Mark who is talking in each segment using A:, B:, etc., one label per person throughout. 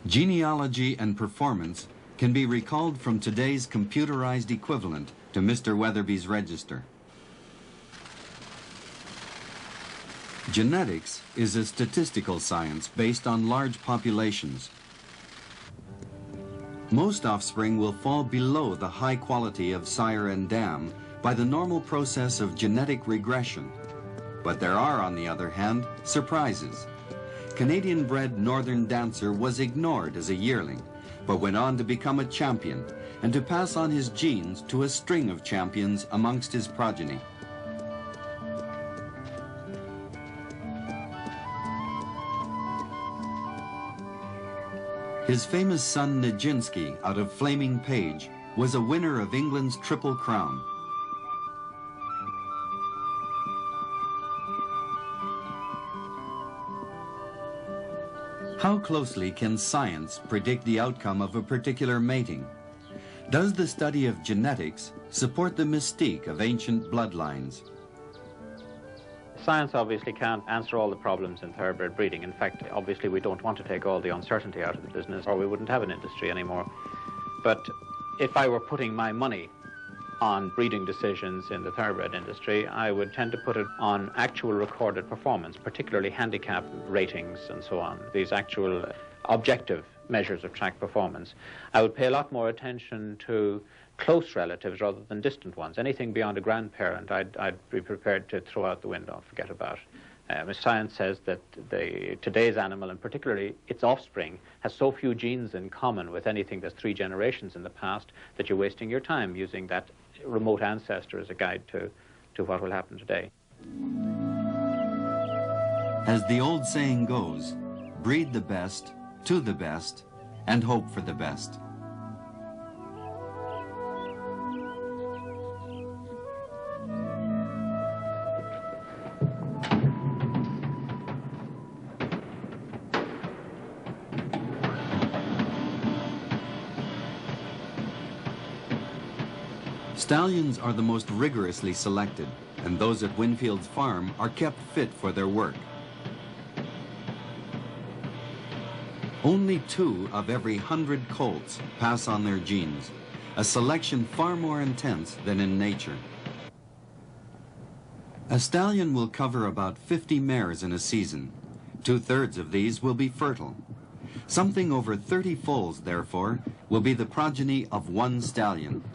A: Genealogy and performance can be recalled from today's computerized equivalent to Mr. Weatherby's register. Genetics is a statistical science based on large populations. Most offspring will fall below the high quality of sire and dam by the normal process of genetic regression. But there are, on the other hand, surprises. Canadian-bred Northern Dancer was ignored as a yearling, but went on to become a champion and to pass on his genes to a string of champions amongst his progeny. His famous son Nijinsky, out of Flaming Page, was a winner of England's Triple Crown. How closely can science predict the outcome of a particular mating? Does the study of genetics support the mystique of ancient bloodlines?
B: Science obviously can't answer all the problems in thoroughbred breeding. In fact, obviously we don't want to take all the uncertainty out of the business, or we wouldn't have an industry anymore. But if I were putting my money on breeding decisions in the thoroughbred industry, I would tend to put it on actual recorded performance, particularly handicap ratings and so on, these actual objective measures of track performance. I would pay a lot more attention to close relatives rather than distant ones. Anything beyond a grandparent, I'd be prepared to throw out the window, forget about. Science says that today's animal, and particularly its offspring, has so few genes in common with anything that's 3 generations in the past that you're wasting your time using that remote ancestor as a guide to what will happen today.
A: As the old saying goes, breed the best, to the best, and hope for the best. Stallions are the most rigorously selected, and those at Winfield's farm are kept fit for their work. Only 2 of every 100 colts pass on their genes, a selection far more intense than in nature. A stallion will cover about 50 mares in a season. 2/3 of these will be fertile. Something over 30 foals, therefore, will be the progeny of one stallion.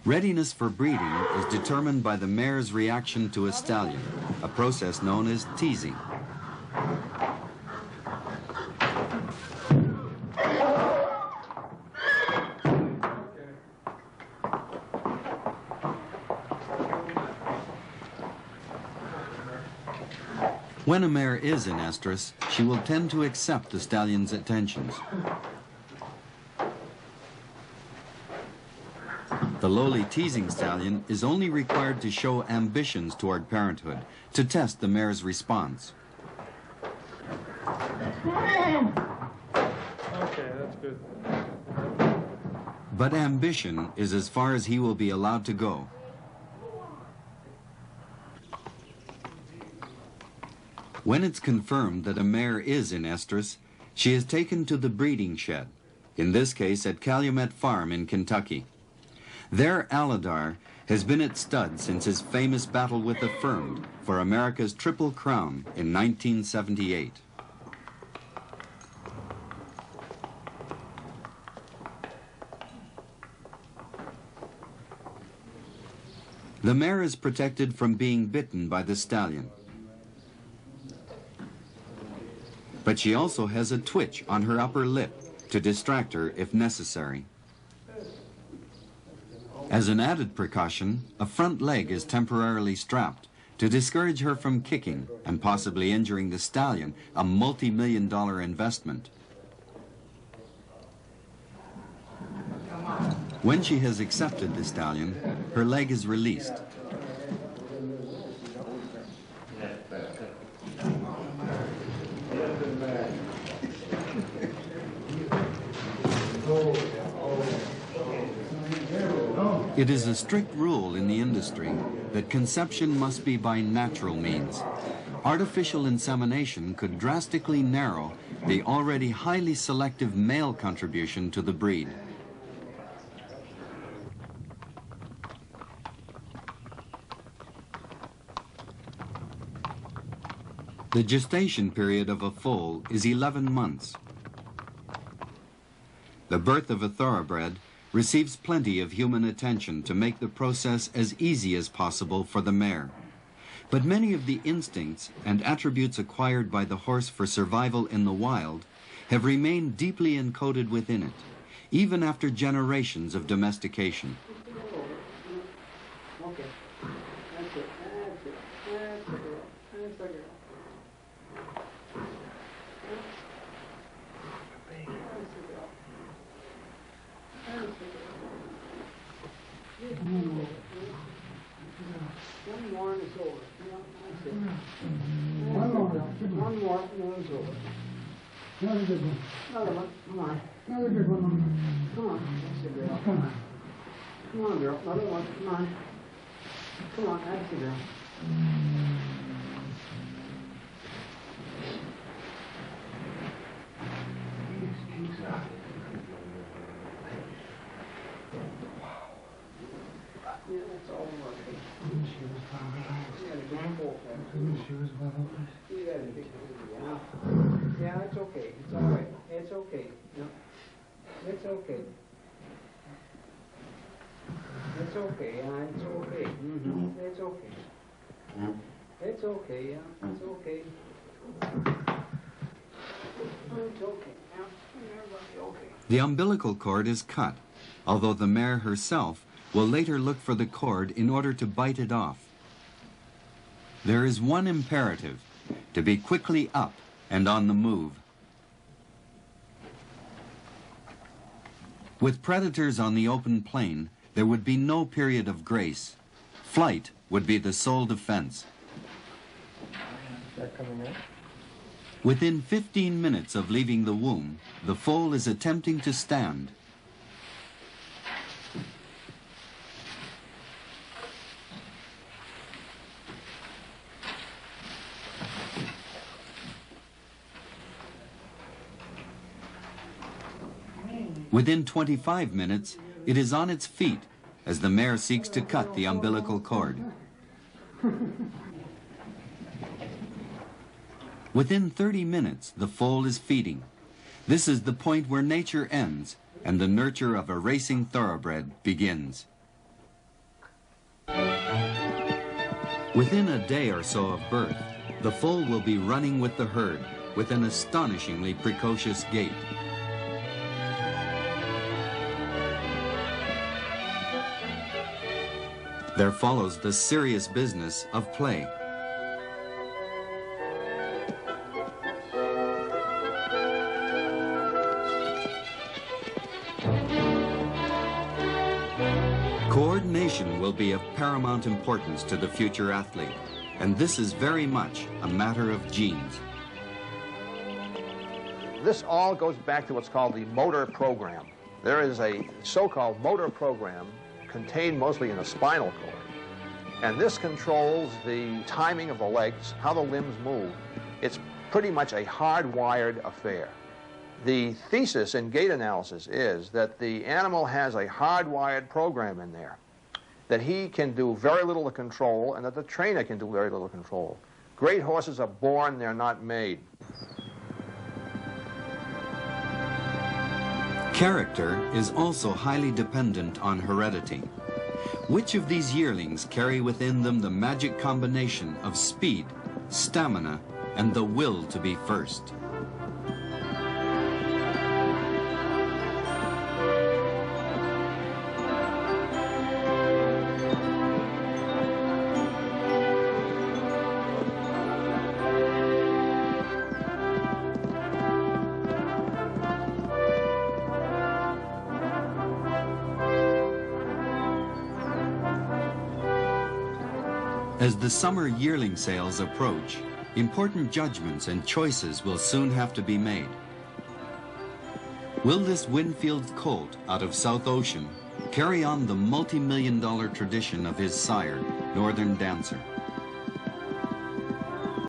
A: Readiness for breeding is determined by the mare's reaction to a stallion, a process known as teasing. When a mare is in estrus, she will tend to accept the stallion's attentions. The lowly teasing stallion is only required to show ambitions toward parenthood, to test the mare's response.
C: Okay, that's good.
A: But ambition is as far as he will be allowed to go. When it's confirmed that a mare is in estrus, she is taken to the breeding shed, in this case at Calumet Farm in Kentucky. There, Aladar has been at stud since his famous battle with Affirmed for America's Triple Crown in 1978. The mare is protected from being bitten by the stallion. But she also has a twitch on her upper lip to distract her if necessary. As an added precaution, a front leg is temporarily strapped to discourage her from kicking and possibly injuring the stallion, a multi-million-dollar investment. When she has accepted the stallion, her leg is released. It is a strict rule in the industry that conception must be by natural means. Artificial insemination could drastically narrow the already highly selective male contribution to the breed. The gestation period of a foal is 11 months. The birth of a thoroughbred receives plenty of human attention to make the process as easy as possible for the mare. But many of the instincts and attributes acquired by the horse for survival in the wild have remained deeply encoded within it, even after generations of domestication.
D: One more, and it's over. Another good one. Another one. Come on. Another good one. Come on. That's a girl. Come on. Come on, girl. Another one. Come on. Come on. That's a girl. Yeah, that's all working. She was probably yeah, it's okay. It's all right. It's okay. No, it's okay. It's okay. Yeah, it's okay. It's okay. It's okay. Yeah, it's okay. It's okay. Yeah, everybody okay.
A: The umbilical cord is cut, although the mare herself will later look for the cord in order to bite it off. There is one imperative: to be quickly up and on the move. With predators on the open plain, there would be no period of grace. Flight would be the sole defense.
C: Is that coming in?
A: Within 15 minutes of leaving the womb, the foal is attempting to stand. Within 25 minutes, it is on its feet as the mare seeks to cut the umbilical cord. Within 30 minutes, the foal is feeding. This is the point where nature ends and the nurture of a racing thoroughbred begins. Within a day or so of birth, the foal will be running with the herd with an astonishingly precocious gait. There follows the serious business of play. Coordination will be of paramount importance to the future athlete, and this is very much a matter of genes.
E: This all goes back to what's called the motor program. There is a so-called motor program contained mostly in the spinal cord, and this controls the timing of the legs, how the limbs move. It's pretty much a hardwired affair. The thesis in gait analysis is that the animal has a hardwired program in there, that he can do very little to control, and that the trainer can do very little to control. Great horses are born, they're not made.
A: Character is also highly dependent on heredity. Which of these yearlings carry within them the magic combination of speed, stamina, and the will to be first? As the summer yearling sales approach, important judgments and choices will soon have to be made. Will this Winfield colt out of South Ocean carry on the multi-million-dollar tradition of his sire, Northern Dancer.